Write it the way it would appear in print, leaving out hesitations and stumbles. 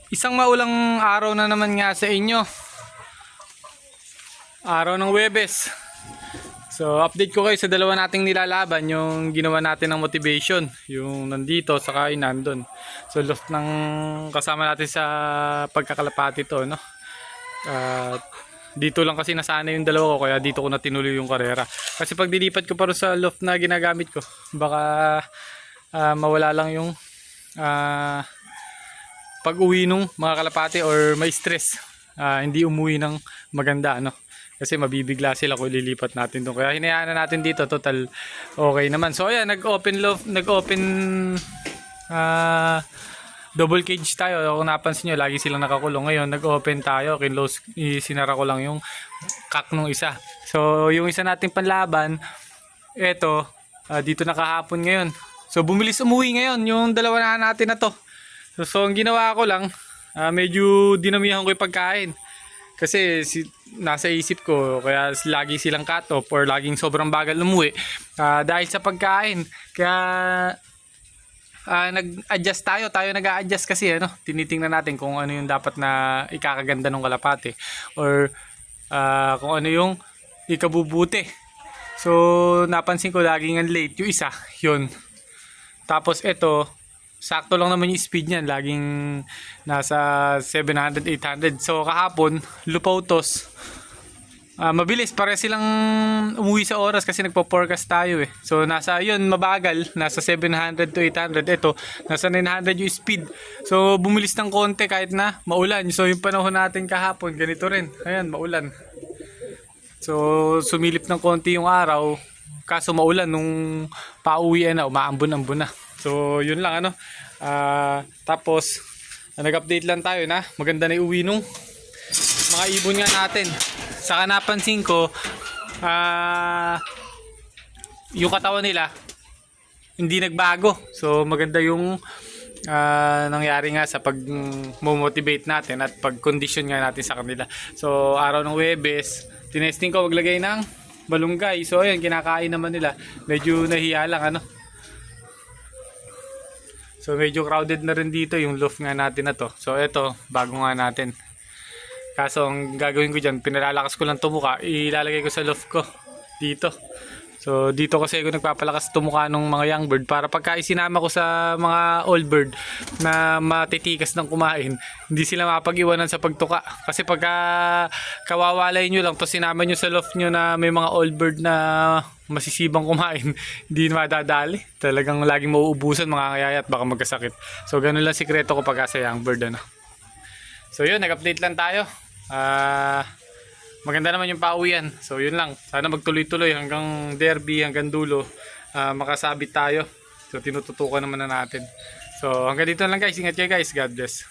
Isang maulang araw na naman nga sa inyo. Araw ng Huwebes. So, update ko kayo sa dalawa nating nilalaban, yung ginawa natin ng motivation, yung nandito saka yung nandun. So, lost ng kasama natin sa pagkakalapati to, no? Dito lang kasi nasana yung dalawa ko, kaya dito ko na tinuloy yung karera. Kasi pag dilipat ko pa rin sa loft na ginagamit ko, baka mawala lang yung pag-uwi nung mga kalapati or may stress, hindi umuwi ng maganda, ano, kasi mabibigla sila kung lilipat natin doon. Kaya hinayaan na natin dito, total okay naman. So ayan, nag-open double cage tayo. Kung napansin nyo, lagi silang nakakulong. Ngayon nag-open tayo, kinlose, sinara ko lang yung kak nung isa. So yung isa nating panlaban, eto, dito nakahapon ngayon. So bumilis umuwi ngayon yung dalawa na natin na to. So ang ginawa ko lang, medyo dinamihan ko yung pagkain. Kasi nasa isip ko, kaya lagi silang cut off or laging sobrang bagal umuwi. Dahil sa pagkain. Kaya nag-adjust tayo nag-a-adjust kasi, ano, tinitingnan natin kung ano yung dapat na ikakaganda ng kalapate. Or kung ano yung ikabubuti. So napansin ko laging ang late yung isa, yun. Tapos ito, sakto lang naman yung speed niyan, laging nasa 700, 800. So kahapon, Lupautos, mabilis, pare silang umuwi sa oras kasi nagpo-forecast tayo eh. So nasa yun, mabagal, nasa 700 to 800. Ito, nasa 900 yung speed. So bumilis ng konti kahit na maulan. So yung panahon natin kahapon, ganito rin. Ayan, maulan. So sumilip ng konti yung araw, kaso maulan nung pauwian na, umaambon-ambon na. So yun lang, ano. Tapos nag-update lang tayo na maganda na iuwi nung mga ibon nga natin. Saka napansin ko yung katawan nila hindi nagbago. So maganda yung nangyari nga sa pag-motivate natin at pag-condition nga natin sa kanila. So araw ng Huwebes, tinesting ko maglagay ng malunggay. So ayun, kinakain naman nila. Medyo nahiya lang, ano. So medyo crowded na rin dito yung loft nga natin na to. So eto, bago nga natin. Kaso ang gagawin ko dyan, pinalalakas ko lang tumuka, ilalagay ko sa loft ko dito. So dito kasi ako nagpapalakas tumuka ng mga young bird para pagka isinama ko sa mga old bird na matitikas ng kumain, hindi sila mapag-iwanan sa pagtuka. Kasi pagka kawawalay nyo lang to sinama nyo sa loft nyo na may mga old bird na masisibang kumain, hindi na madadali. Talagang laging mauubusan, mga ngayaya at baka magkasakit. So ganun lang sikreto ko pagka sa young bird, ano. So yun, nag-update lang tayo. Maganda naman yung pauwian. So yun lang, sana magtuloy-tuloy hanggang derby, hanggang dulo, makasabit tayo. So tinututukan naman na natin. So hanggang dito lang guys, ingat kayo guys, God bless.